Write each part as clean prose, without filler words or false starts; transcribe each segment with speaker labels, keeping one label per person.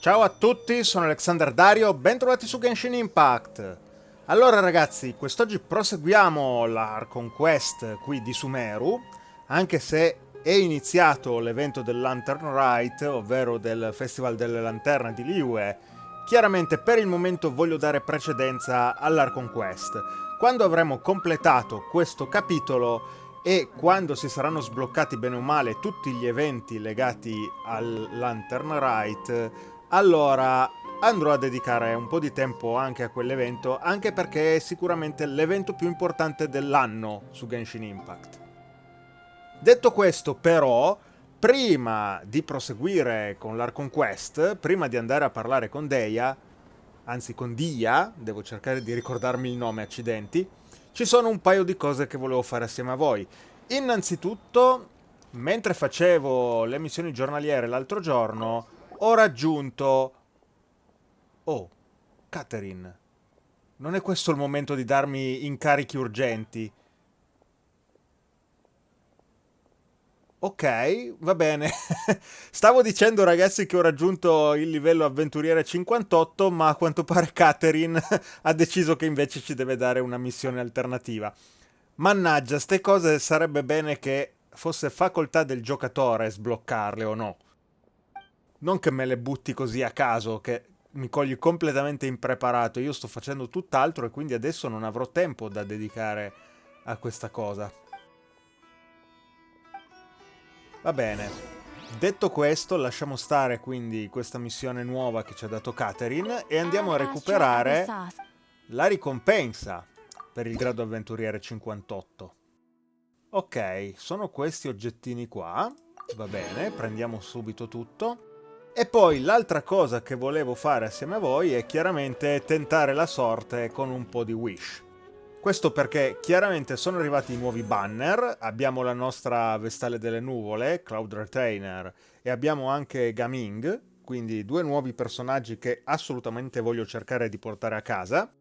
Speaker 1: Ciao a tutti, sono Alexanderdario, bentrovati su GENSHIN IMPACT. Allora ragazzi, quest'oggi proseguiamo l'Archon Quest qui di Sumeru, anche se è iniziato l'evento del Lantern Rite, ovvero del Festival delle Lanterne di Liyue. Chiaramente per il momento voglio dare precedenza all'Archon Quest. Quando avremo completato questo capitolo e quando si saranno sbloccati bene o male tutti gli eventi legati al Lantern Rite, allora andrò a dedicare un po' di tempo anche a quell'evento, anche perché è sicuramente l'evento più importante dell'anno su Genshin Impact. Detto questo, però, prima di proseguire con l'Archon Quest, prima di andare a parlare con Dehya, anzi con Dehya, devo cercare di ricordarmi il nome, accidenti, ci sono un paio di cose che volevo fare assieme a voi. Innanzitutto, mentre facevo le missioni giornaliere l'altro giorno, ho raggiunto... Oh, Catherine, non è questo il momento di darmi incarichi urgenti? Ok, va bene. Stavo dicendo ragazzi che ho raggiunto il livello avventuriere 58, ma a quanto pare Catherine ha deciso che invece ci deve dare una missione alternativa. Mannaggia, ste cose sarebbe bene che fosse facoltà del giocatore sbloccarle o no. Non che me le butti così a caso, che mi cogli completamente impreparato. Io sto facendo tutt'altro e quindi adesso non avrò tempo da dedicare a questa cosa. Va bene. Detto questo, lasciamo stare quindi questa missione nuova che ci ha dato Catherine e andiamo a recuperare la ricompensa per il grado avventuriere 58. Ok, sono questi oggettini qua. Va bene, prendiamo subito tutto. E poi l'altra cosa che volevo fare assieme a voi è chiaramente tentare la sorte con un po' di wish. Questo perché chiaramente sono arrivati i nuovi banner, abbiamo la nostra Vestale delle Nuvole, Cloud Retainer, e abbiamo anche Gaming, quindi due nuovi personaggi che assolutamente voglio cercare di portare a casa.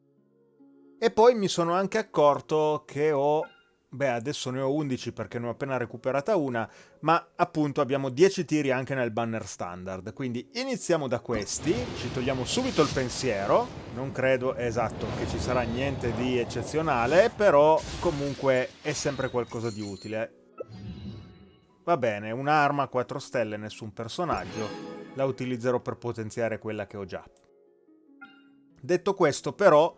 Speaker 1: E poi mi sono anche accorto che ho... Beh, adesso ne ho 11 perché ne ho appena recuperata una, ma appunto abbiamo 10 tiri anche nel banner standard. Quindi iniziamo da questi, ci togliamo subito il pensiero. Non credo, esatto, che ci sarà niente di eccezionale, però comunque è sempre qualcosa di utile. Va bene, un'arma a 4 stelle, nessun personaggio. La utilizzerò per potenziare quella che ho già. Detto questo, però...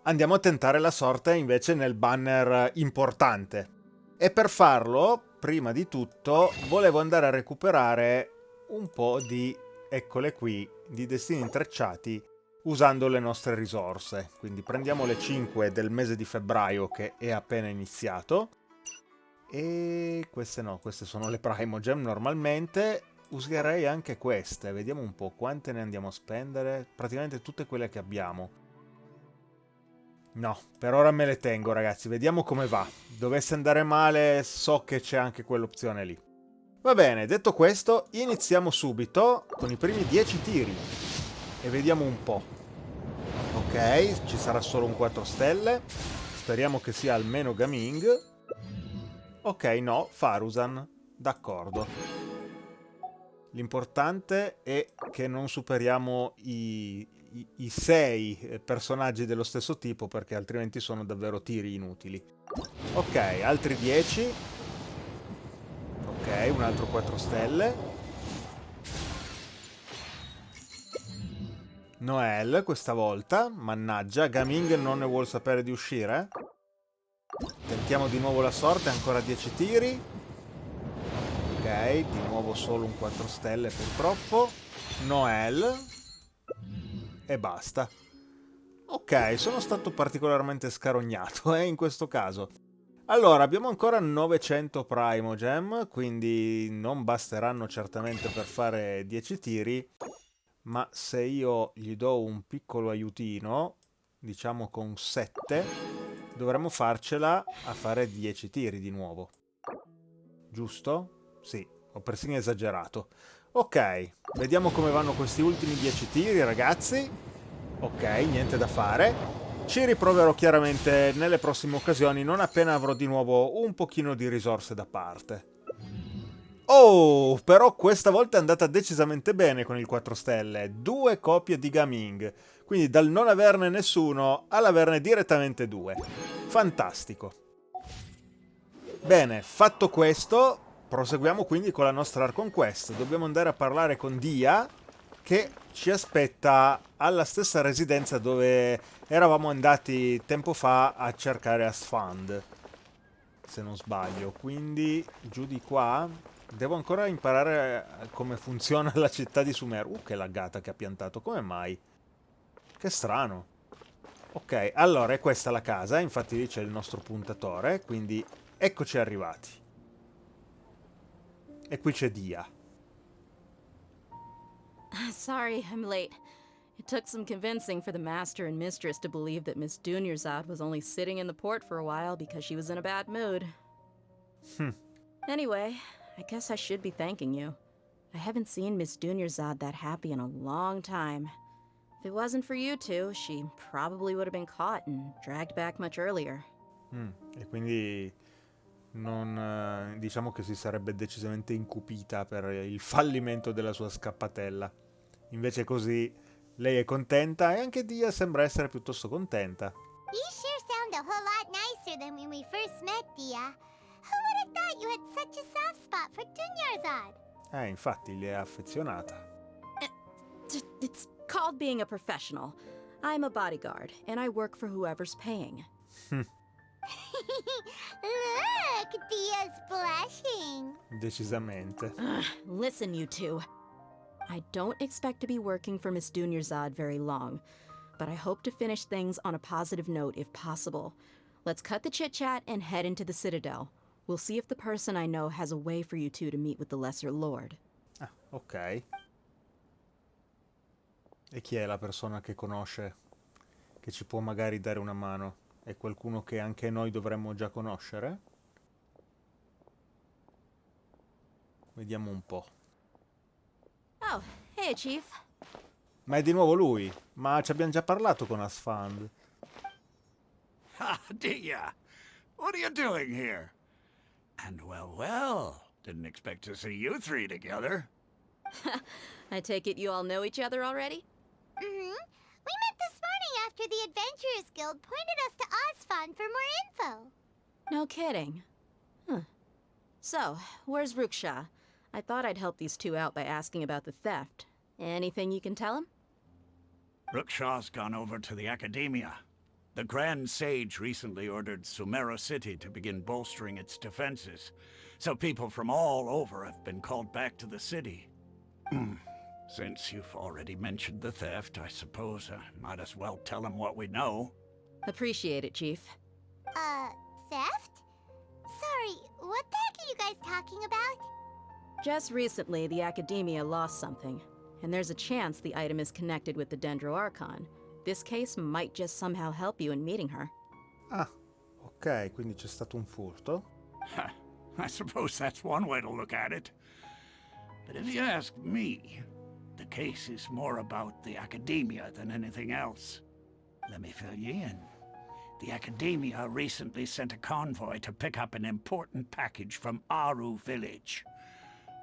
Speaker 1: andiamo a tentare la sorte invece nel banner importante. E per farlo, prima di tutto, volevo andare a recuperare un po' di, eccole qui, di destini intrecciati usando le nostre risorse. Quindi prendiamo le 5 del mese di febbraio che è appena iniziato. E queste no, queste sono le Primo Gem normalmente. Userei anche queste, vediamo un po' quante ne andiamo a spendere. Praticamente tutte quelle che abbiamo. No, per ora me le tengo ragazzi, vediamo come va. Dovesse andare male, so che c'è anche quell'opzione lì. Va bene, detto questo, iniziamo subito con i primi 10 tiri. E vediamo un po'. Ok, ci sarà solo un 4 stelle. Speriamo che sia almeno Gaming. Ok, no, Farusan. D'accordo. L'importante è che non superiamo i 6 personaggi dello stesso tipo, perché altrimenti sono davvero tiri inutili. Ok, altri 10. Ok, un altro 4 stelle. Noel questa volta. Mannaggia, Gaming non ne vuol sapere di uscire. Tentiamo di nuovo la sorte, ancora 10 tiri. Ok, di nuovo solo un 4 stelle purtroppo. Noel. E basta. Ok, sono stato particolarmente scarognato, in questo caso. Allora, abbiamo ancora 900 Primo Gem, quindi non basteranno certamente per fare 10 tiri, ma se io gli do un piccolo aiutino, diciamo con 7, dovremmo farcela a fare 10 tiri di nuovo. Giusto? Sì, ho persino esagerato. Ok, vediamo come vanno questi ultimi 10 tiri, ragazzi. Ok, niente da fare. Ci riproverò chiaramente nelle prossime occasioni, non appena avrò di nuovo un pochino di risorse da parte. Oh, però questa volta è andata decisamente bene con il 4 stelle. 2 copie di Gaming. Quindi dal non averne nessuno all'averne direttamente 2. Fantastico. Bene, fatto questo, proseguiamo quindi con la nostra Archon Quest. Dobbiamo andare a parlare con Dehya, che ci aspetta alla stessa residenza dove eravamo andati tempo fa a cercare Asfand, se non sbaglio. Quindi giù di qua devo ancora imparare come funziona la città di Sumeru. Che laggata che ha piantato, come mai? Che strano. Ok, allora è questa la casa, infatti lì c'è il nostro puntatore, quindi eccoci arrivati. E qui c'è Dehya.
Speaker 2: Sorry, I'm late. It took some convincing for the master and mistress to believe that Miss Dunyarzad was only sitting in the port for a while because she was in a bad mood. Anyway, I guess I should be thanking you. I haven't seen Miss Dunyarzad that happy in a long time. If it wasn't for you two, she probably would have been caught and dragged back much earlier.
Speaker 1: E quindi non, diciamo che si sarebbe decisamente incupita per il fallimento della sua scappatella. Invece così lei è contenta e anche Dehya sembra essere piuttosto contenta.
Speaker 3: You sure sound a whole lot nicer than when we first met, Dehya. Who would have thought you had such a soft spot for Dunyarzad?
Speaker 1: Infatti le è affezionata.
Speaker 2: It's called being a professional. I'm a bodyguard, and I work for whoever's paying.
Speaker 3: Look, Dia's blushing.
Speaker 1: Decisamente.
Speaker 2: Listen, you two. I don't expect to be working for Miss Dunyarzad very long, but I hope to finish things on a positive note if possible. Let's cut the chit-chat and head into the Citadel. We'll see if the person I know has a way for you two to meet with the Lesser Lord.
Speaker 1: Ok. E chi è la persona che conosce, che ci può magari dare una mano? È qualcuno che anche noi dovremmo già conoscere? Vediamo un po'.
Speaker 2: Oh, hey, Chief.
Speaker 1: Ma è di nuovo lui? Ma ci abbiamo già parlato con Asfand.
Speaker 4: Ah, Dehya, what are you doing here? And well, didn't expect to see you three together.
Speaker 2: I take it you all know each other already?
Speaker 3: Mm-hmm. We met this morning after the Adventurers Guild pointed us to Osfond for more info.
Speaker 2: No kidding. Huh. So, where's Ruksha? I thought I'd help these two out by asking about the theft. Anything you can tell him?
Speaker 4: Ruksha's gone over to the Akademiya. The Grand Sage recently ordered Sumeru City to begin bolstering its defenses, so people from all over have been called back to the city. Since you've already mentioned the theft, I suppose I might as well tell him what we know.
Speaker 2: Appreciate it, Chief.
Speaker 3: Theft? Sorry, what the heck are you guys talking about?
Speaker 2: Just recently, the Akademiya lost something, and there's a chance the item is connected with the Dendro Archon. This case might just somehow help you in meeting her.
Speaker 1: Ah, ok, quindi c'è stato un furto.
Speaker 4: I suppose that's one way to look at it. But if you ask me, the case is more about the Akademiya than anything else. Let me fill you in. The Akademiya recently sent a convoy to pick up an important package from Aru village.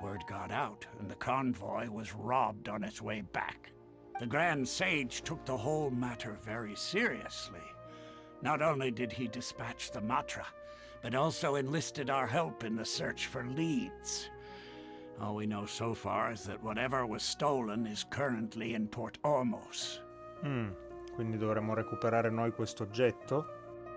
Speaker 4: Word got out, and the convoy was robbed on its way back. The Grand Sage took the whole matter very seriously. Not only did he dispatch the Matra, but also enlisted our help in the search for leads. All we know so far is that whatever was stolen is currently in Porto Ormos.
Speaker 1: Quindi dovremmo recuperare noi questo oggetto?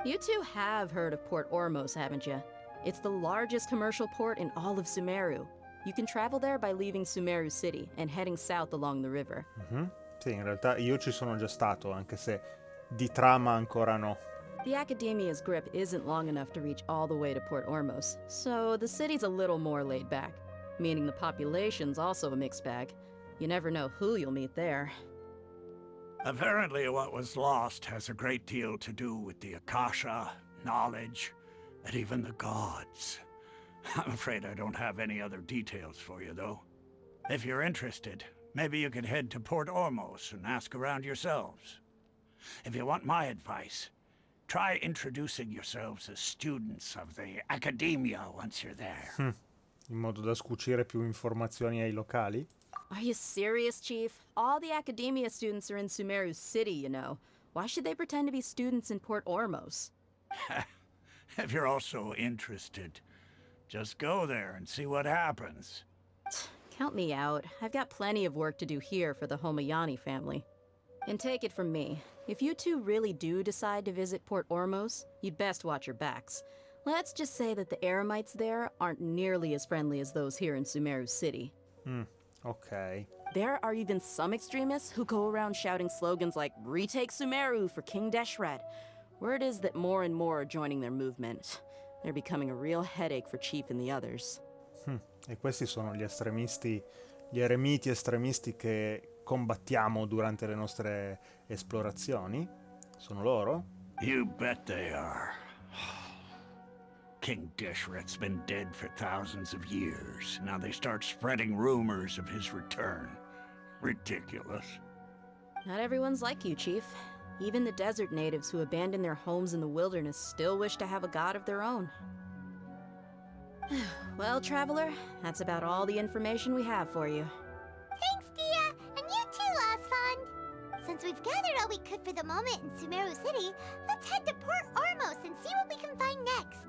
Speaker 2: You two have heard of Port Ormos, haven't you? It's the largest commercial port in all of Sumeru. You can travel there by leaving Sumeru City and heading south along the river.
Speaker 1: Sì, in realtà io ci sono già stato, anche se di trama ancora no.
Speaker 2: The Akademiya's grip isn't long enough to reach all the way to Port Ormos, so the city's a little more laid back, meaning the population's also a mixed bag. You never know who you'll meet there.
Speaker 4: Apparently what was lost has a great deal to do with the Akasha, knowledge, and even the gods. I'm afraid I don't have any other details for you, though. If you're interested, maybe you could head to Port Ormos and ask around yourselves. If you want my advice, try introducing yourselves as students of the Akademiya once you're there.
Speaker 1: in modo da scucire più informazioni ai locali.
Speaker 2: Are you serious, Chief? All the Akademiya students are in Sumeru City, you know. Why should they pretend to be students in Porto Ormos?
Speaker 4: If you're all so interested, just go there and see what happens.
Speaker 2: Count me out. I've got plenty of work to do here for the Homayani family. And take it from me, if you two really do decide to visit Porto Ormos, you'd best watch your backs. Let's just say that the Eremites there aren't nearly as friendly as those here in Sumeru City.
Speaker 1: Ok.
Speaker 2: There are even some extremists who go around shouting slogans like, "Retake Sumeru for King Deshret." Word is that more and more are joining their movement. They're becoming a real headache for Chief and the others.
Speaker 1: E questi sono gli estremisti, gli eremiti estremisti che combattiamo durante le nostre esplorazioni? Sono loro?
Speaker 4: You bet they are. King Deshret's been dead for thousands of years. Now they start spreading rumors of his return. Ridiculous.
Speaker 2: Not everyone's like you, Chief. Even the desert natives who abandoned their homes in the wilderness still wish to have a god of their own. Well, Traveler, that's about all the information we have for you.
Speaker 3: Thanks, Dehya, and you too, Osfond. Since we've gathered all we could for the moment in Sumeru City, let's head to Porto Ormos and see what we can find next.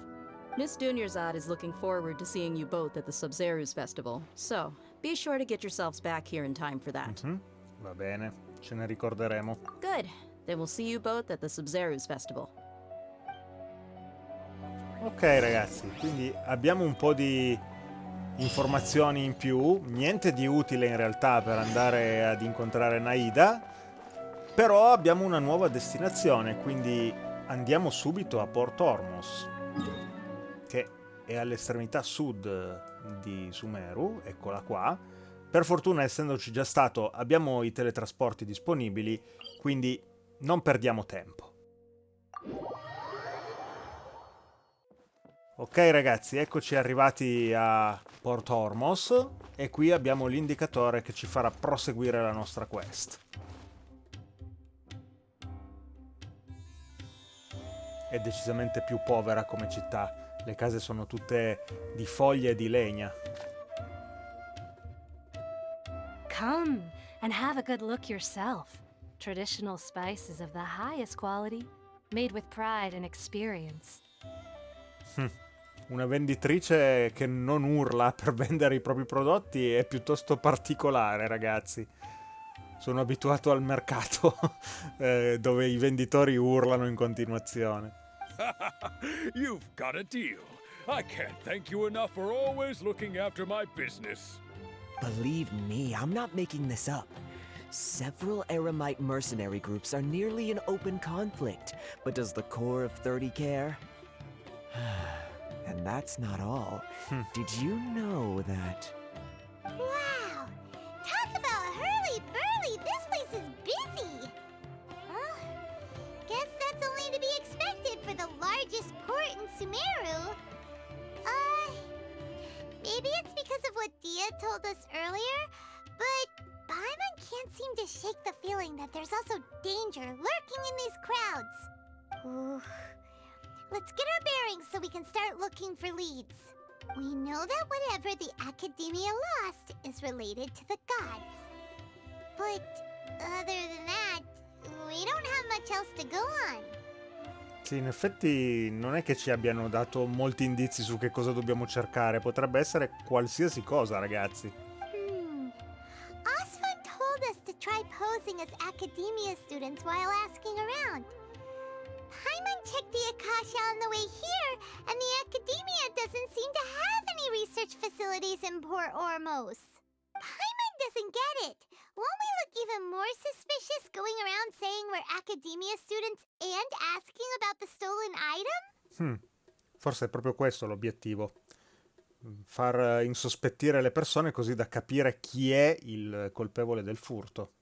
Speaker 2: Miss Dunyarzad is looking forward to seeing you both at the Sub-Zeru's festival, so be sure to get yourselves back here in time for that.
Speaker 1: Va bene, ce ne ricorderemo.
Speaker 2: Good. Then we'll see you both at the Sub-Zeru's festival.
Speaker 1: Ok ragazzi, quindi abbiamo un po' di informazioni in più, niente di utile in realtà per andare ad incontrare Naida, però abbiamo una nuova destinazione, quindi andiamo subito a Porto Ormos, che è all'estremità sud di Sumeru, eccola qua. Per fortuna, essendoci già stato, abbiamo i teletrasporti disponibili, quindi non perdiamo tempo. Ok ragazzi, eccoci arrivati a Porto Ormos e qui abbiamo l'indicatore che ci farà proseguire la nostra quest. È decisamente più povera come città, le case sono tutte di foglie e di legna.
Speaker 5: Come and have a good look yourself. Traditional spices of the highest quality, made with pride and experience.
Speaker 1: Una venditrice che non urla per vendere i propri prodotti è piuttosto particolare, ragazzi. Sono abituato al mercato dove i venditori urlano in continuazione.
Speaker 6: You've got a deal. I can't thank you enough for always looking after my business.
Speaker 7: Believe me, I'm not making this up. Several Eremite mercenary groups are nearly in open conflict, but does the core of 30 care? And that's not all. Did you know that...
Speaker 3: Wow! Talk about hurly-burly! This place is busy! Well, guess that's only to be expected for the largest port in Sumeru. Maybe it's because of what Dehya told us earlier, but Paimon can't seem to shake the feeling that there's also danger lurking in these crowds. Ooh. Let's get our bearings so we can start looking for leads. We know that whatever the Akademiya lost is related to the gods. But other than that, we don't have much else to go on.
Speaker 1: Sì, in effetti non è che ci abbiano dato molti indizi su che cosa dobbiamo cercare. Potrebbe essere qualsiasi cosa, ragazzi.
Speaker 3: Osfond told us to try posing as Akademiya students while asking around. Paimon checked the Akasha on the way here, and the Akademiya doesn't seem to have any research facilities in Porto Ormos. Paimon doesn't get it. Won't we look even more suspicious going around saying we're Akademiya students and asking about the stolen item?
Speaker 1: Forse è proprio questo l'obiettivo. Far insospettire le persone così da capire chi è il colpevole del furto.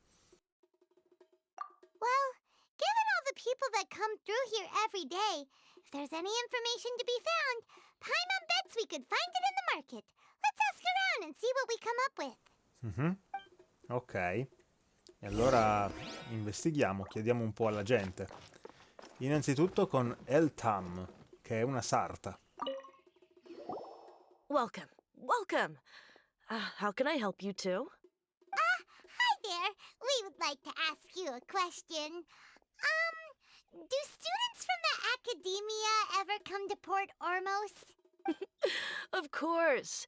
Speaker 3: Well, given all the people that come through here every day, if there's any information to be found, Paimon bets we could find it in the market. Let's ask around and see what we come up with.
Speaker 1: Ok. E allora investighiamo, chiediamo un po' alla gente. Innanzitutto con El Tam, che è una sarta.
Speaker 5: Welcome
Speaker 8: welcome. How can I help you two?
Speaker 3: Hi there. We would like to ask you a question. Do students from the Akademiya ever come to Port Ormos?
Speaker 8: Of course.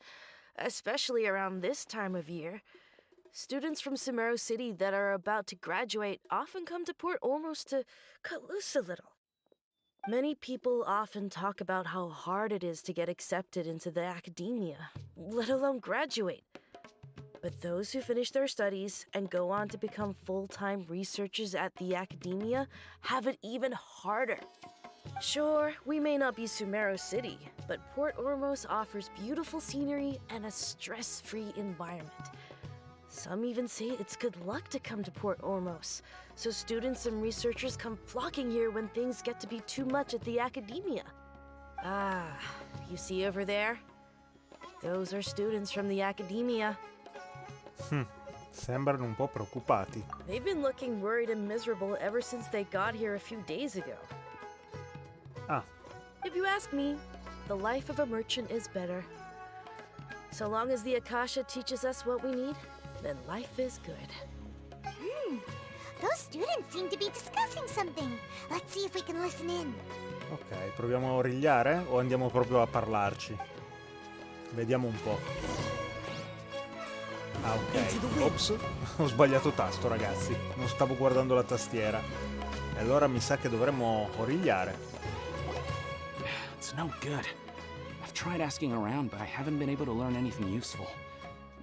Speaker 8: Especially around this time of year. Students from Sumeru City that are about to graduate often come to Port Ormos to cut loose a little. Many people often talk about how hard it is to get accepted into the Akademiya, let alone graduate. But those who finish their studies and go on to become full-time researchers at the Akademiya have it even harder. Sure, we may not be Sumeru City, but Port Ormos offers beautiful scenery and a stress-free environment. Some even say it's good luck to come to Port Ormos, so students and researchers come flocking here when things get to be too much at the Akademiya. Ah, you see over there? Those are students from the Akademiya.
Speaker 1: Sembrano un po' preoccupati.
Speaker 8: They've been looking worried and miserable ever since they got here a few days ago.
Speaker 1: Ah,
Speaker 8: If you ask me, the life of a merchant is better. So long as the Akasha teaches us what we need, then life is good.
Speaker 3: Those students seem to be discussing something. Let's see if we can listen in.
Speaker 1: ok, proviamo a origliare o andiamo proprio a parlarci? Vediamo un po'. Ah, ok. Ops, ho sbagliato tasto, ragazzi. Non stavo guardando la tastiera. E allora mi sa che dovremmo origliare.
Speaker 9: It's no good. I've tried asking around, but I haven't been able to learn anything useful.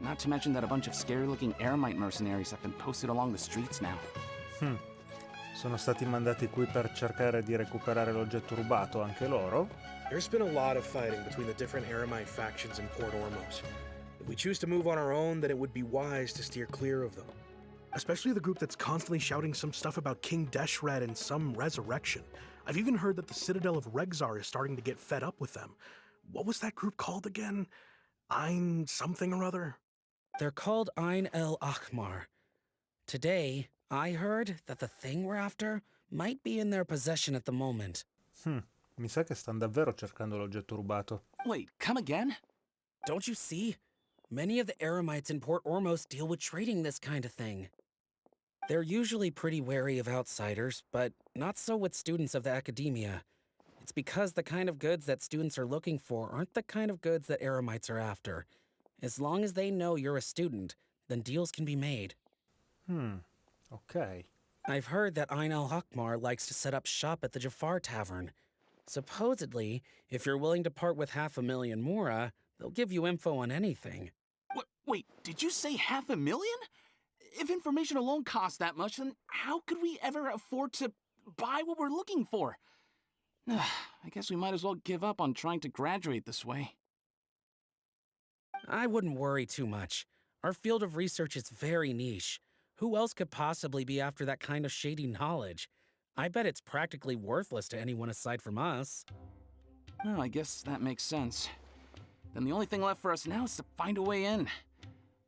Speaker 9: Not to mention that a bunch of scary-looking Eremite mercenaries have been posted along the streets now.
Speaker 1: Sono stati mandati qui per cercare di recuperare l'oggetto rubato, anche loro?
Speaker 10: There's been a lot of fighting between the different Eremite factions in Porto Ormos. If we choose to move on our own, then it would be wise to steer clear of them. Especially the group that's constantly shouting some stuff about King Deshret and some resurrection. I've even heard that the Citadel of Regzar is starting to get fed up with them. What was that group called again? Ein something or other?
Speaker 9: They're called Ein el Akhmar. Today, I heard that the thing we're after might be in their possession at the moment.
Speaker 1: Mi sa che stanno davvero cercando l'oggetto rubato.
Speaker 9: Wait, come again?
Speaker 11: Don't you see? Many of the Eremites in Port Ormos deal with trading this kind of thing. They're usually pretty wary of outsiders, but not so with students of the Akademiya. It's because the kind of goods that students are looking for aren't the kind of goods that Eremites are after. As long as they know you're a student, then deals can be made.
Speaker 1: Ok.
Speaker 11: I've heard that Ein al-Hakmar likes to set up shop at the Jafar Tavern. Supposedly, if you're willing to part with 500,000 mora, they'll give you info on anything.
Speaker 9: Wait, did you say 500,000? If information alone costs that much, then how could we ever afford to buy what we're looking for? I guess we might as well give up on trying to graduate this way.
Speaker 11: I wouldn't worry too much. Our field of research is very niche. Who else could possibly be after that kind of shady knowledge? I bet it's practically worthless to anyone aside from us.
Speaker 9: Oh, I guess that makes sense. Then the only thing left for us now is to find a way in.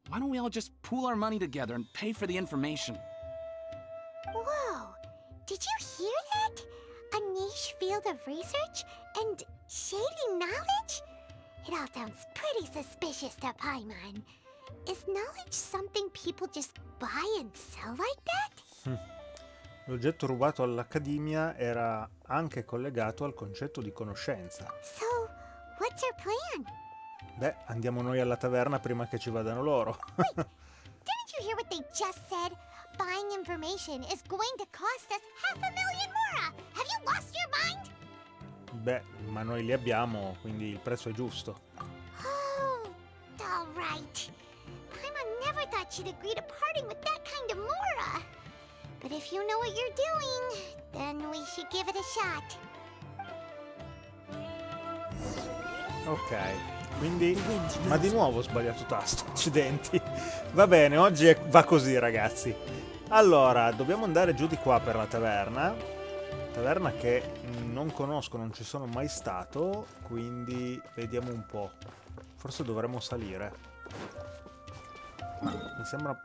Speaker 9: Why don't we all just pool our money together and pay for the information?
Speaker 3: Whoa! Did you hear that? A niche field of research and shady knowledge? It all sounds pretty suspicious to Paimon. Is knowledge something people just buy and sell like that?
Speaker 1: L'oggetto rubato all'Accademia era anche collegato al concetto di conoscenza.
Speaker 3: So, what's your plan?
Speaker 1: Beh, andiamo noi alla taverna prima che ci vadano loro.
Speaker 3: Wait, didn't you hear what they just said? Buying information is going to cost us 500,000 mora! Have you lost your mind?
Speaker 1: Beh, ma noi li abbiamo, quindi il prezzo è giusto.
Speaker 3: Oh, all right. Paimon never thought she'd agree to parting with that kind of mora. But if you know what you're doing, then we should give it a shot.
Speaker 1: Ok, quindi... Ma di nuovo ho sbagliato tasto, accidenti. Va bene, oggi va così, ragazzi. Allora, dobbiamo andare giù di qua per la taverna. Taverna che non conosco, non ci sono mai stato, quindi vediamo un po'. Forse dovremmo salire. Mi sembra...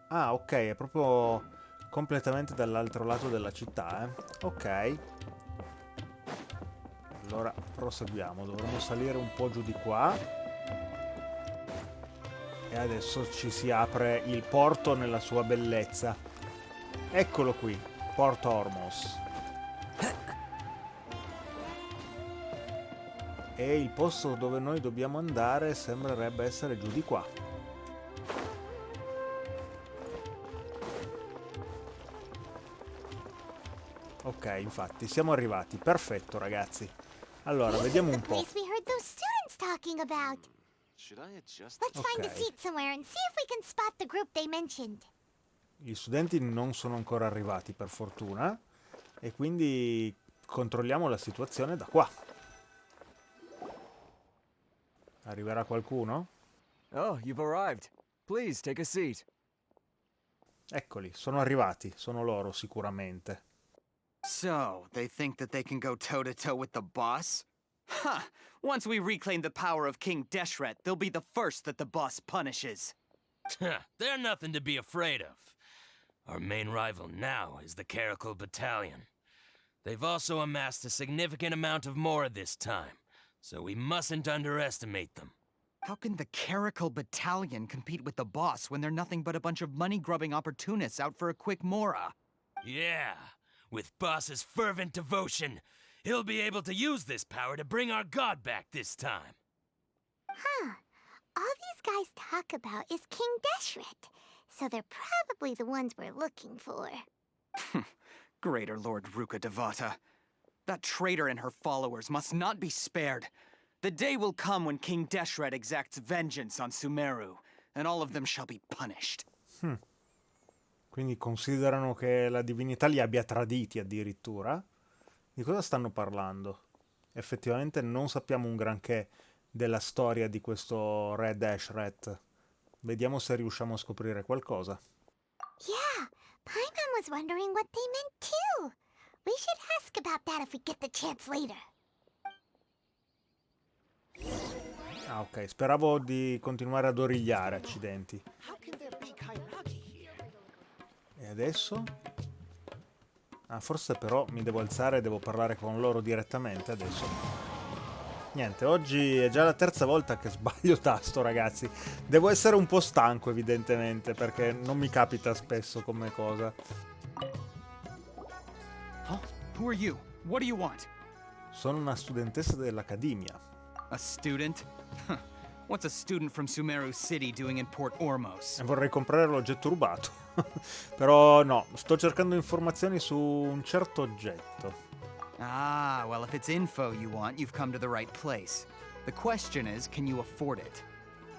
Speaker 1: Ah, ok, è proprio completamente dall'altro lato della città, Ok. Allora, proseguiamo. Dovremmo salire un po' giù di qua. E adesso ci si apre il porto nella sua bellezza. Eccolo qui, Porto Ormos. E il posto dove noi dobbiamo andare sembrerebbe essere giù di qua. Ok, infatti, siamo arrivati. Perfetto, ragazzi. Allora, vediamo un po'.
Speaker 3: Let's find a seat somewhere and see if we can spot the group they mentioned.
Speaker 1: Gli studenti non sono ancora arrivati, per fortuna, e quindi controlliamo la situazione da qua. Arriverà qualcuno?
Speaker 7: Oh, you've arrived. Please take a seat.
Speaker 1: Eccoli, sono arrivati, sono loro sicuramente.
Speaker 12: So, they think that they can go toe-to-toe with the boss? Huh! Once we reclaim the power of King Deshret, they'll be the first that the boss punishes.
Speaker 13: They're nothing to be afraid of. Our main rival now is the Caracal Battalion. They've also amassed a significant amount of Mora this time, so we mustn't underestimate them.
Speaker 12: How can the Caracal Battalion compete with the boss when they're nothing but a bunch of money-grubbing opportunists out for a quick Mora?
Speaker 13: Yeah, with Boss's fervent devotion, he'll be able to use this power to bring our god back this time.
Speaker 3: Huh. All these guys talk about is King Deshret, so they're probably the ones we're looking for.
Speaker 12: Greater Lord Rukkhadevata. That traitor and her followers must not be spared. The day will come when King Deshret exacts vengeance on Sumeru, and all of them shall be punished.
Speaker 1: Quindi considerano che la divinità li abbia traditi addirittura? Di cosa stanno parlando? Effettivamente non sappiamo un granché della storia di questo Re Deshret. Vediamo se riusciamo a scoprire qualcosa.
Speaker 3: Yeah, Paimon was wondering what they meant too. We should ask about that if we get the chance later.
Speaker 1: Ah, ok, speravo di continuare ad origliare, accidenti. E adesso? Ah, forse però mi devo alzare e devo parlare con loro direttamente adesso. Niente, oggi è già la terza volta che sbaglio tasto, ragazzi. Devo essere un po' stanco, evidentemente, perché non mi capita spesso come cosa.
Speaker 12: Huh? Who are you? What do you want?
Speaker 1: Sono una studentessa dell'Akademiya.
Speaker 12: A student? What's a student from Sumeru City doing in Port Ormos?
Speaker 1: E vorrei comprare l'oggetto rubato. Però no, sto cercando informazioni su un certo oggetto.
Speaker 12: Ah, well, if it's info you want, you've come to the right place. The question is, can you afford it?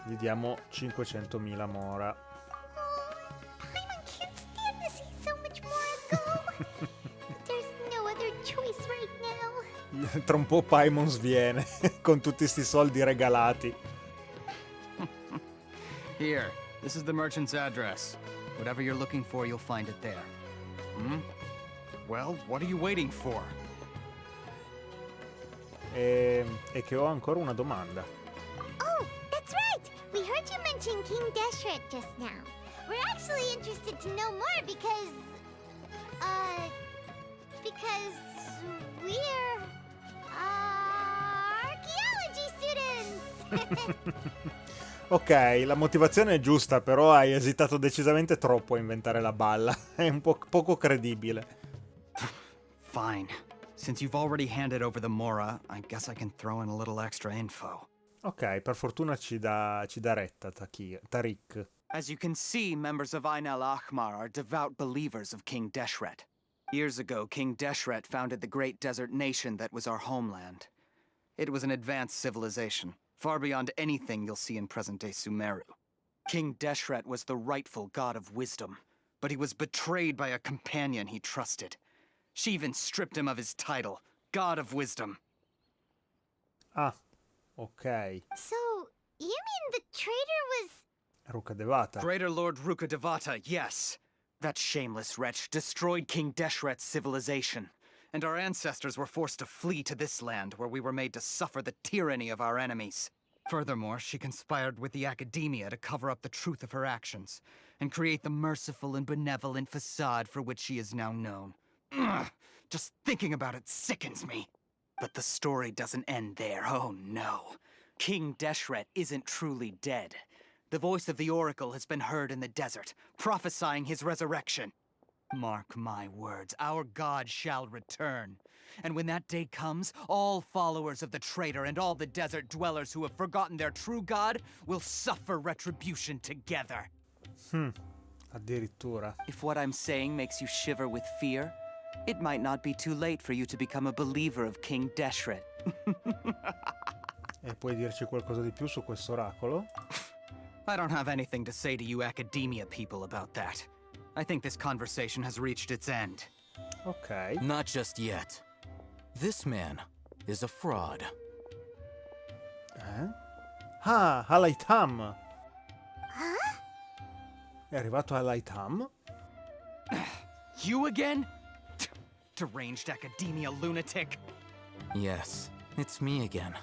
Speaker 1: Gli diamo 500.000 Mora.
Speaker 3: Paimon can't stand to see so much more go. There's no other choice right now.
Speaker 1: Tra un po' Paimon sviene con tutti sti soldi regalati.
Speaker 12: Here, this is the merchant's address. Whatever you're looking for, you'll find it there. Well, what are you waiting for?
Speaker 1: E che ho ancora una domanda.
Speaker 3: Oh, that's right! We heard you mention King Deshret just now. We're actually interested to know more because we're archaeology students!
Speaker 1: Ok, la motivazione è giusta, però hai esitato decisamente troppo a inventare la balla. È un po' poco credibile.
Speaker 12: Fine. Since you've already handed over the Mora, I guess I can throw in a little extra info.
Speaker 1: Ok, per fortuna ci dà retta Tariq.
Speaker 12: As you can see, members of Ain al-Ahmar are devout believers of King Deshret. Years ago, King Deshret founded the great desert nation that was our homeland. It was an advanced civilization, far beyond anything you'll see in present-day Sumeru. King Deshret was the rightful god of wisdom, but he was betrayed by a companion he trusted. She even stripped him of his title, God of Wisdom.
Speaker 1: Ah, ok.
Speaker 3: So, you mean the traitor was...
Speaker 1: Rukkhadevata.
Speaker 12: Greater Lord Rukkhadevata, yes. That shameless wretch destroyed King Deshret's civilization, and our ancestors were forced to flee to this land where we were made to suffer the tyranny of our enemies. Furthermore, she conspired with the Akademiya to cover up the truth of her actions, and create the merciful and benevolent facade for which she is now known. Ugh, just thinking about it sickens me. But the story doesn't end there, oh no. King Deshret isn't truly dead. The voice of the Oracle has been heard in the desert, prophesying his resurrection. Mark my words, our god shall return. And when that day comes, all followers of the traitor and all the desert dwellers who have forgotten their true god will suffer retribution together.
Speaker 1: Addirittura.
Speaker 12: If what I'm saying makes you shiver with fear, it might not be too late for you to become a believer of King Deshret.
Speaker 1: E puoi dirci qualcosa di più su questo oracolo?
Speaker 12: I don't have anything to say to you Akademiya people about that. I think this conversation has reached its end.
Speaker 1: Ok.
Speaker 14: Not just yet. This man is a fraud.
Speaker 1: Ah, Alaitam. È arrivato Alaitam?
Speaker 12: You again? Deranged Akademiya lunatic.
Speaker 14: Yes, it's me again.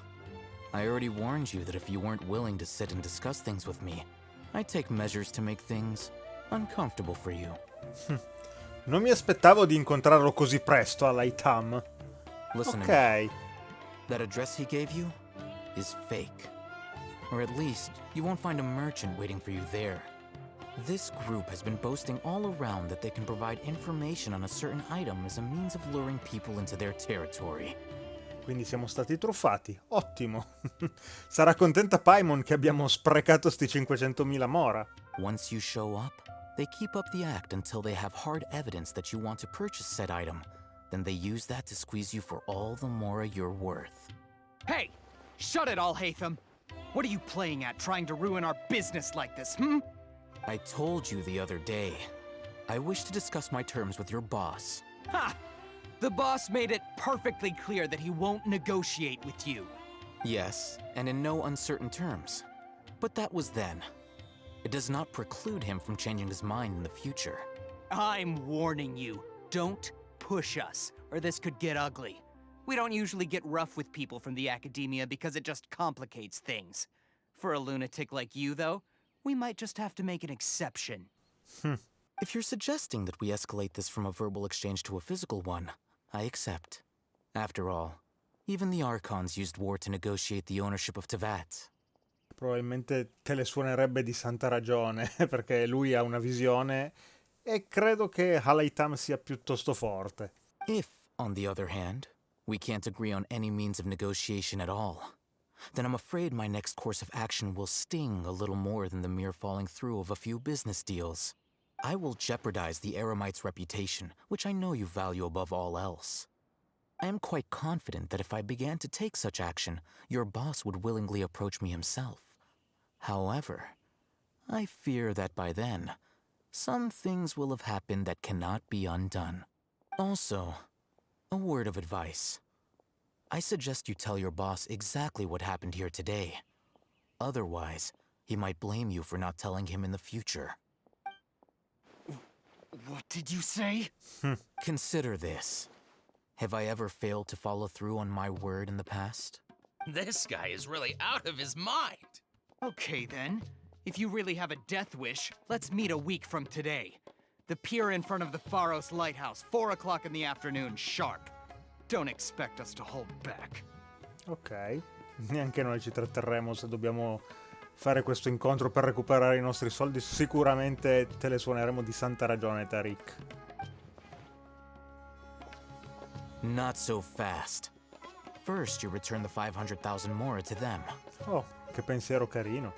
Speaker 14: I already warned you that if you weren't willing to sit and discuss things with me, I'd take measures to make things uncomfortable for you.
Speaker 1: Non mi aspettavo di incontrarlo così presto Alaitam.
Speaker 14: Listen to me. That address he gave you is fake. Or at least, you won't find a merchant waiting for you there. This group has been boasting all around that they can provide information on a certain item as a means of luring people into their territory.
Speaker 1: Quindi siamo stati truffati. Ottimo. Sarà contenta Paimon che abbiamo sprecato sti 500.000 mora.
Speaker 14: Once you show up, they keep up the act until they have hard evidence that you want to purchase said item. Then they use that to squeeze you for all the mora you're worth.
Speaker 12: Hey! Shut it all, Hatham! What are you playing at, trying to ruin our business like this, hmm?
Speaker 14: I told you the other day. I wish to discuss my terms with your boss.
Speaker 12: Ha! The boss made it perfectly clear that he won't negotiate with you.
Speaker 14: Yes, and in no uncertain terms. But that was then. It does not preclude him from changing his mind in the future.
Speaker 12: I'm warning you. Don't push us, or this could get ugly. We don't usually get rough with people from the Akademiya because it just complicates things. For a lunatic like you, though, we might just have to make an exception.
Speaker 14: If you're suggesting that we escalate this from a verbal exchange to a physical one, I accept. After all, even the Archons used war to negotiate the ownership of Teyvat.
Speaker 1: Probabilmente te le suonerebbe di santa ragione, perché lui ha una visione e credo che Alaitam sia piuttosto forte.
Speaker 14: If, on the other hand, we can't agree on any means of negotiation at all, then I'm afraid my next course of action will sting a little more than the mere falling through of a few business deals. I will jeopardize the Eremite's reputation, which I know you value above all else. I am quite confident that if I began to take such action, your boss would willingly approach me himself. However, I fear that by then, some things will have happened that cannot be undone. Also, a word of advice. I suggest you tell your boss exactly what happened here today. Otherwise, he might blame you for not telling him in the future.
Speaker 12: What did you say?
Speaker 14: Consider this. Have I ever failed to follow through on my word in the past?
Speaker 13: This guy is really out of his mind.
Speaker 12: Okay then. If you really have a death wish, let's meet a week from today. The pier in front of the Pharos Lighthouse, 4 o'clock in the afternoon, sharp. Don't expect us to hold back.
Speaker 1: Ok, neanche noi ci tratterremo se dobbiamo fare questo incontro per recuperare i nostri soldi. Sicuramente te le suoneremo di santa ragione, Tariq.
Speaker 14: Not so fast. First, you return the 500,000 mora to them.
Speaker 1: Oh, che pensiero carino.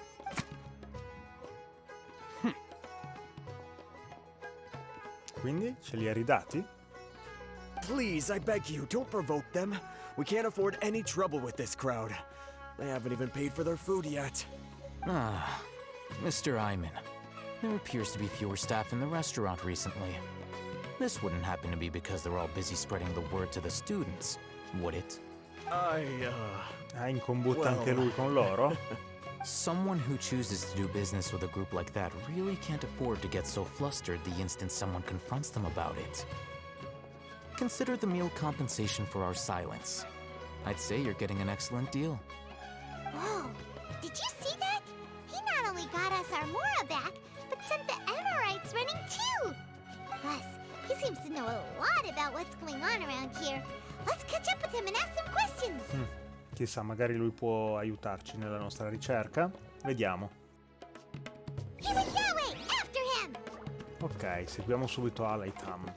Speaker 1: Quindi ce li hai ridati?
Speaker 7: Please, I beg you, don't provoke them. We can't afford any trouble with this crowd. They haven't even paid for their food yet.
Speaker 14: Ah, Mr. Iman. There appears to be fewer staff in the restaurant recently. This wouldn't happen to be because they're all busy spreading the word to the students, would it?
Speaker 1: In combutta anche lui con loro?
Speaker 14: Someone who chooses to do business with a group like that really can't afford to get so flustered the instant someone confronts them about it. Consider the meal compensation for our silence. I'd say you're getting an excellent deal.
Speaker 3: Whoa! Did you see that? He not only got us our Mora back, but sent the Amorites running too! Plus, he seems to know a lot about what's going on around here. Let's catch up with him and ask some questions!
Speaker 1: Chissà, magari lui può aiutarci nella nostra ricerca. Vediamo. Ok, seguiamo subito Alaitam.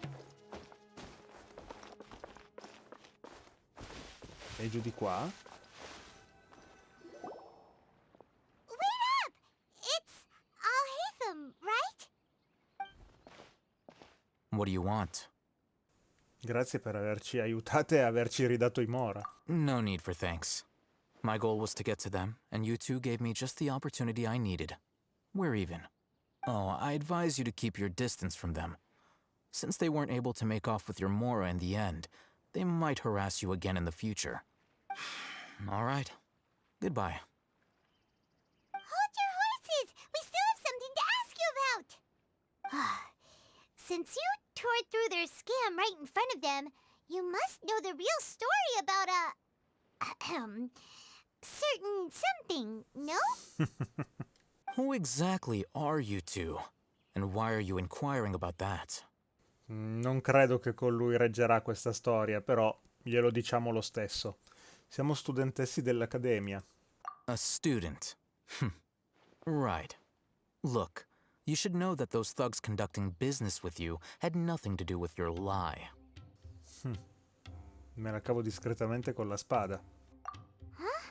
Speaker 1: E giù di qua?
Speaker 3: Wait up! It's Alhaitham, right?
Speaker 14: What do you want?
Speaker 1: Grazie per averci aiutate e averci ridato i Mora.
Speaker 14: No need for thanks. My goal was to get to them, and you two gave me just the opportunity I needed. We're even. Oh, I advise you to keep your distance from them. Since they weren't able to make off with your Mora in the end, they might harass you again in the future. All right. Goodbye.
Speaker 3: Hold your horses! We still have something to ask you about! Since you tore through their scam right in front of them, you must know the real story about certain something, no?
Speaker 14: Who exactly are you two? And why are you inquiring about that?
Speaker 1: Non credo che con lui reggerà questa storia, però glielo diciamo lo stesso. Siamo studentessi dell'Akademiya.
Speaker 14: A student. Right. Look, you should know that those thugs conducting business with you had nothing to do with your lie.
Speaker 1: Me la cavo discretamente con la spada.
Speaker 3: Huh?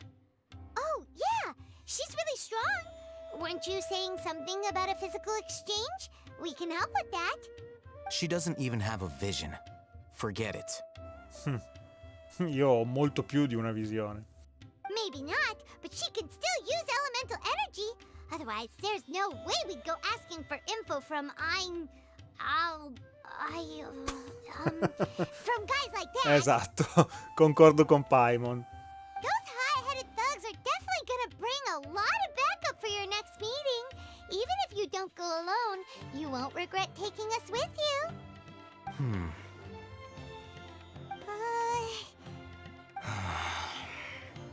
Speaker 3: Oh, yeah! She's really strong! Weren't you saying something about a physical exchange? We can help with that.
Speaker 14: She doesn't even have a vision. Forget it.
Speaker 1: Io ho molto più di una visione.
Speaker 3: Maybe not, but she can still use elemental energy. Otherwise, there's no way we'd go asking for info from from guys like that.
Speaker 1: Esatto, concordo con Paimon.
Speaker 3: Those high-headed thugs are definitely gonna bring a lot of backup for your next meeting. Even if you don't go alone, you won't regret taking us with you.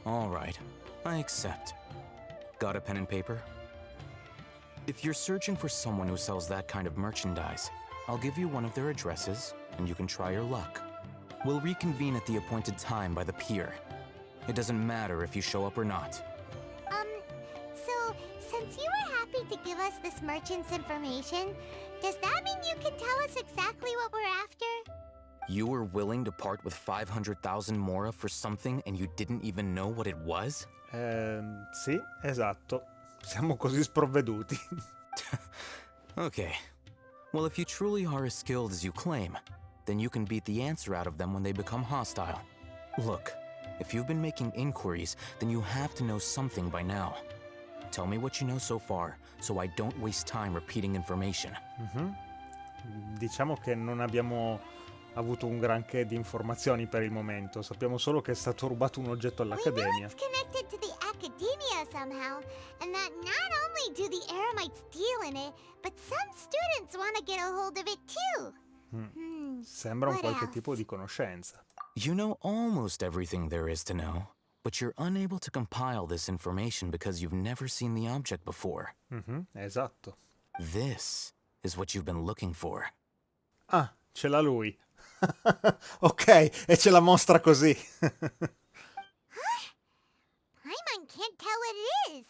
Speaker 14: All right, I accept. Got a pen and paper? If you're searching for someone who sells that kind of merchandise, I'll give you one of their addresses, and you can try your luck. We'll reconvene at the appointed time by the pier. It doesn't matter if you show up or not.
Speaker 3: So, since you were happy to give us this merchant's information, does that mean you can tell us exactly what we're after?
Speaker 14: You were willing to part with 500,000 Mora for something and you didn't even know what it was?
Speaker 1: Sì, esatto. Siamo così sprovveduti.
Speaker 14: Okay. Well, if you truly are as skilled as you claim, then you can beat the answer out of them when they become hostile. Look, if you've been making inquiries, then you have to know something by now. Tell me what you know so far, so I don't waste time repeating information.
Speaker 1: Diciamo che non abbiamo avuto un granché di informazioni per il momento. Sappiamo solo che è stato rubato un oggetto all'Akademiya.
Speaker 3: We know it's connected to the Akademiya somehow, and that not only do the Eremites deal in it, but some students want to get a hold of it too.
Speaker 1: Sembra un qualche tipo di conoscenza.
Speaker 14: You know almost everything there is to know, but you're unable to compile this information because you've never seen the object before.
Speaker 1: Esatto.
Speaker 14: This is what you've been looking for.
Speaker 1: Ah, ce l'ha lui. Ok, e ce la mostra così.
Speaker 3: Paimon can't tell what it is.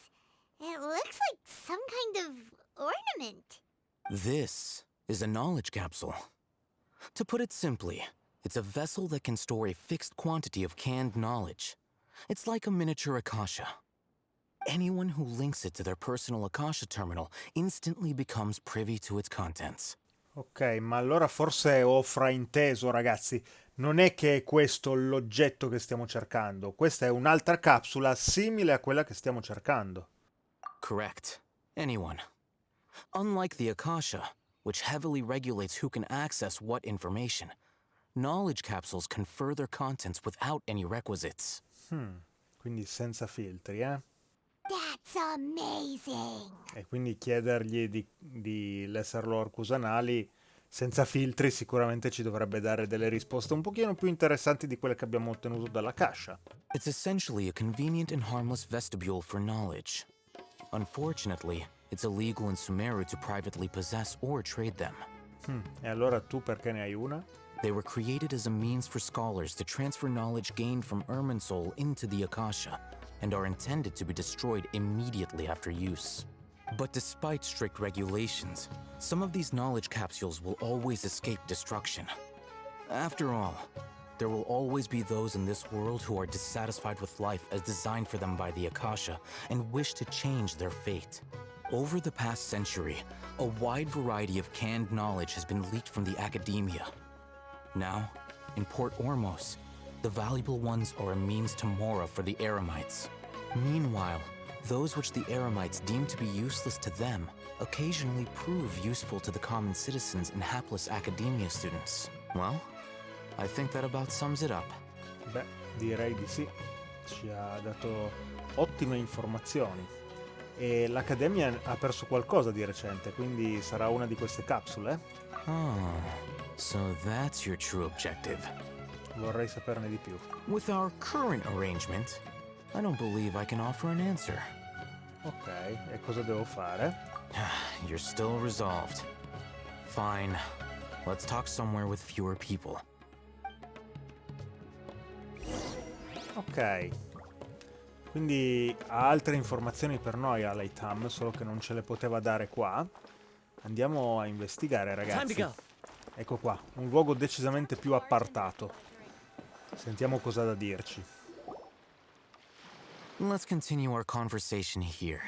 Speaker 3: It looks like some kind of ornament.
Speaker 14: This is a knowledge capsule. To put it simply, it's a vessel that can store a fixed quantity of canned knowledge. It's like a miniature Akasha. Anyone who links it to their personal Akasha terminal instantly becomes privy to its contents.
Speaker 1: Ok, ma allora forse ho frainteso, ragazzi. Non è che è questo l'oggetto che stiamo cercando. Questa è un'altra capsula simile a quella che stiamo cercando.
Speaker 14: Correct. Anyone. Unlike the Akasha, which heavily regulates who can access what information, knowledge capsules confer their contents without any requisites.
Speaker 1: Quindi senza filtri, eh?
Speaker 3: That's amazing.
Speaker 1: E quindi chiedergli di Lesser Lore Kusanali senza filtri sicuramente ci dovrebbe dare delle risposte un pochino più interessanti di quelle che abbiamo ottenuto dalla Akasha.
Speaker 14: It's essentially a convenient and harmless vestibule for knowledge. Unfortunately, it's illegal in Sumeru to privately possess or trade them.
Speaker 1: E allora tu perché ne hai una?
Speaker 14: They were created as a means for scholars to transfer knowledge gained from Irminsul into the Akasha, and are intended to be destroyed immediately after use. But despite strict regulations, some of these knowledge capsules will always escape destruction. After all, there will always be those in this world who are dissatisfied with life as designed for them by the Akasha and wish to change their fate. Over the past century, a wide variety of canned knowledge has been leaked from the Akademiya. Now, in Port Ormos, the valuable ones are a means to mora for the Eremites. Meanwhile, those which the Eremites deem to be useless to them occasionally prove useful to the common citizens and hapless Akademiya students. Well, I think that about sums it up.
Speaker 1: Beh, direi di sì. Ci ha dato ottime informazioni. E l'Accademia ha perso qualcosa di recente, quindi sarà una di queste capsule?
Speaker 14: Oh, so that's your true objective.
Speaker 1: Vorrei saperne di più.
Speaker 14: With our current arrangement, I don't believe I can offer an answer.
Speaker 1: Ok, e cosa devo fare?
Speaker 14: You're still resolved. Fine. Let's talk somewhere with fewer people.
Speaker 1: Ok. Quindi ha altre informazioni per noi Aleitam, solo che non ce le poteva dare qua. Andiamo a investigare, ragazzi. Ecco qua, un luogo decisamente più appartato. Sentiamo cosa ha da dirci.
Speaker 14: Let's continue our conversation here.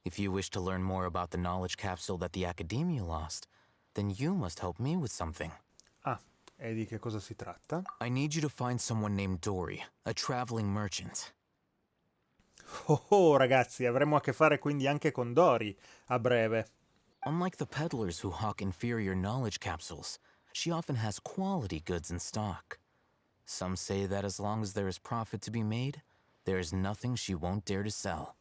Speaker 14: If you wish to learn more about the knowledge capsule that the Akademiya lost, then you must help me with something.
Speaker 1: Ah, e di che cosa si tratta?
Speaker 14: I need you to find someone named Dory, a traveling merchant.
Speaker 1: Oh, ragazzi, avremo a che fare quindi anche con Dory a breve.
Speaker 14: Unlike the peddlers who hawk inferior knowledge capsules, she often has quality goods in stock. Some say that as long as there is profit to be made, there is nothing she won't dare to sell.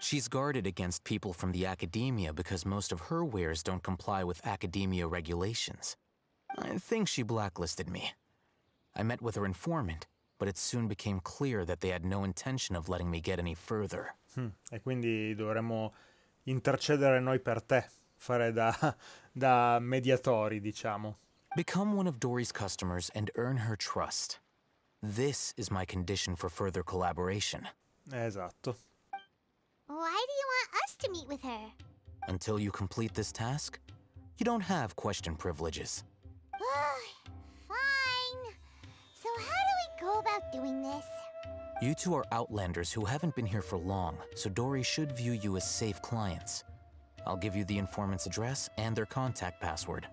Speaker 14: She's guarded against people from the Akademiya because most of her wares don't comply with Akademiya regulations. I think she blacklisted me. I met with her informant, but it soon became clear that they had no intention of letting me get any further.
Speaker 1: E quindi dovremmo intercedere noi per te, fare da mediatori, diciamo.
Speaker 14: Become one of Dory's customers and earn her trust. This is my condition for further collaboration.
Speaker 1: Esatto.
Speaker 3: Why do you want us to meet with her?
Speaker 14: Until you complete this task, you don't have question privileges.
Speaker 3: Fine. So how do we go about doing this?
Speaker 14: You two are outlanders who haven't been here for long, so Dory should view you as safe clients. I'll give you the informant's address and their contact password.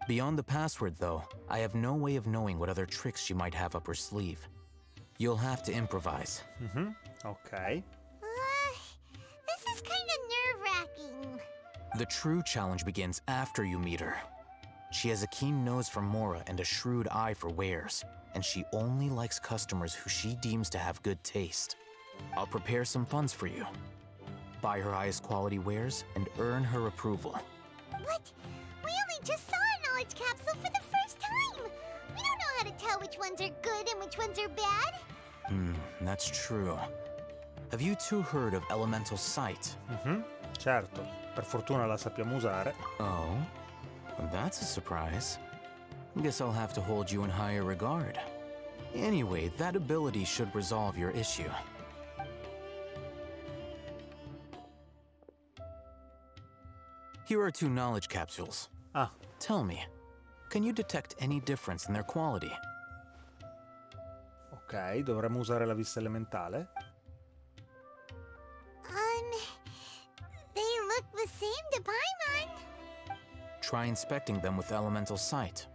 Speaker 14: Beyond the password, though, I have no way of knowing what other tricks she might have up her sleeve. You'll have to improvise.
Speaker 1: Ok.
Speaker 3: This is kind of nerve-wracking.
Speaker 14: The true challenge begins after you meet her. She has a keen nose for mora and a shrewd eye for wares, and she only likes customers who she deems to have good taste. I'll prepare some funds for you. Buy her highest quality wares and earn her approval.
Speaker 3: But we only just saw a knowledge capsule for the first time. We don't know how to tell which ones are good and which ones are bad.
Speaker 14: That's true. Have you two heard of elemental sight?
Speaker 1: Certo, per fortuna la sappiamo usare.
Speaker 14: Oh, that's a surprise. Guess I'll have to hold you in higher regard. Anyway, that ability should resolve your issue. Here are 2 knowledge capsules.
Speaker 1: Ah.
Speaker 14: Tell me, can you detect any difference in their quality?
Speaker 1: Ok, dovremmo usare la vista elementale.
Speaker 3: They look the same to Paimon.
Speaker 14: Try inspecting them with elemental sight.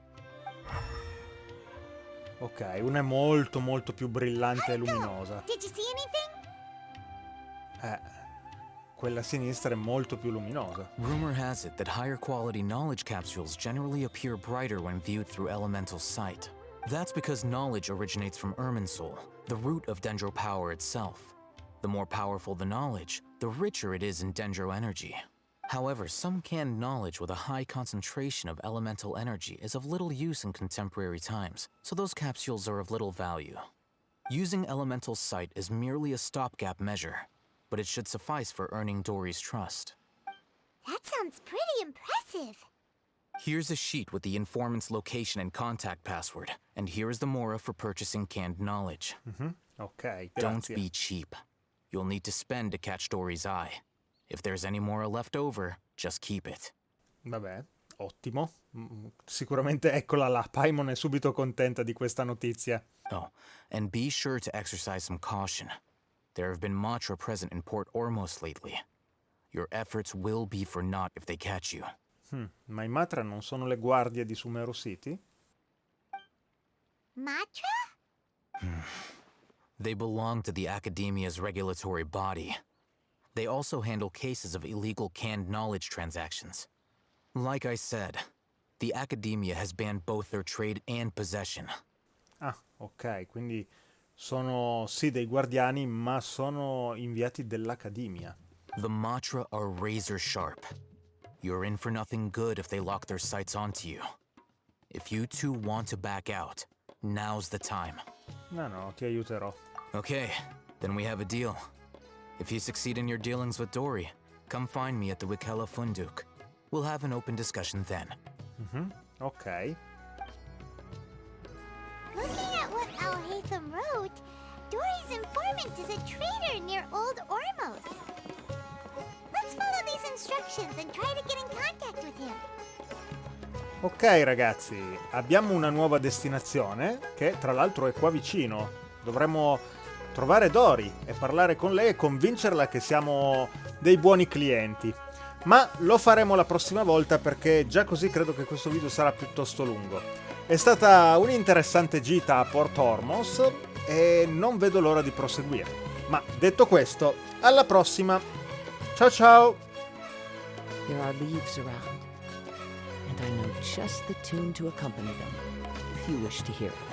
Speaker 1: Ok, una è molto molto più brillante e luminosa.
Speaker 3: Did you see anything?
Speaker 1: Quella a sinistra è molto più luminosa.
Speaker 14: Rumor has it that higher quality knowledge capsules generally appear brighter when viewed through elemental sight. That's because knowledge originates from Irminsul, the root of Dendro power itself. The more powerful the knowledge, the richer it is in Dendro energy. However, some canned knowledge with a high concentration of elemental energy is of little use in contemporary times, so those capsules are of little value. Using elemental sight is merely a stopgap measure, but it should suffice for earning Dory's trust.
Speaker 3: That sounds pretty impressive.
Speaker 14: Here's a sheet with the informant's location and contact password, and here is the mora for purchasing canned knowledge.
Speaker 1: Ok, grazie.
Speaker 14: Don't be cheap. You'll need to spend to catch Dory's eye. If there's any more left over, just keep it.
Speaker 1: Vabbè, ottimo. Sicuramente eccola là, Paimon è subito contenta di questa notizia.
Speaker 14: Oh, and be sure to exercise some caution. There have been Matra present in Port Ormos lately. Your efforts will be for naught if they catch you.
Speaker 1: Ma i Matra non sono le guardie di Sumeru City?
Speaker 3: Matra?
Speaker 14: They belong to the Akademiya's regulatory body. They also handle cases of illegal canned knowledge transactions. Like I said, the Akademiya has banned both their trade and possession.
Speaker 1: Ah, ok, quindi sono sì dei guardiani, ma sono inviati dell'Accademia.
Speaker 14: The Matra are razor sharp. You're in for nothing good if they lock their sights onto you. If you two want to back out, now's the time.
Speaker 1: No, ti aiuterò.
Speaker 14: Okay, then we have a deal. If you succeed in your dealings with Dory, come find me at the Wikela Funduk. We'll have an open discussion then.
Speaker 1: Ok.
Speaker 3: Looking at what Al-Haytham wrote, Dory's informant is a trader near Old Ormos. Let's follow these instructions and try to get in contact with him.
Speaker 1: Ok ragazzi, abbiamo una nuova destinazione che tra l'altro è qua vicino. Dovremmo trovare Dory e parlare con lei e convincerla che siamo dei buoni clienti. Ma lo faremo la prossima volta perché già così credo che questo video sarà piuttosto lungo. È stata un'interessante gita a Porto Ormos e non vedo l'ora di proseguire. Ma detto questo, alla prossima! Ciao ciao!
Speaker 15: There are leaves around, and I know just the tune to accompany them, if you wish to hear it.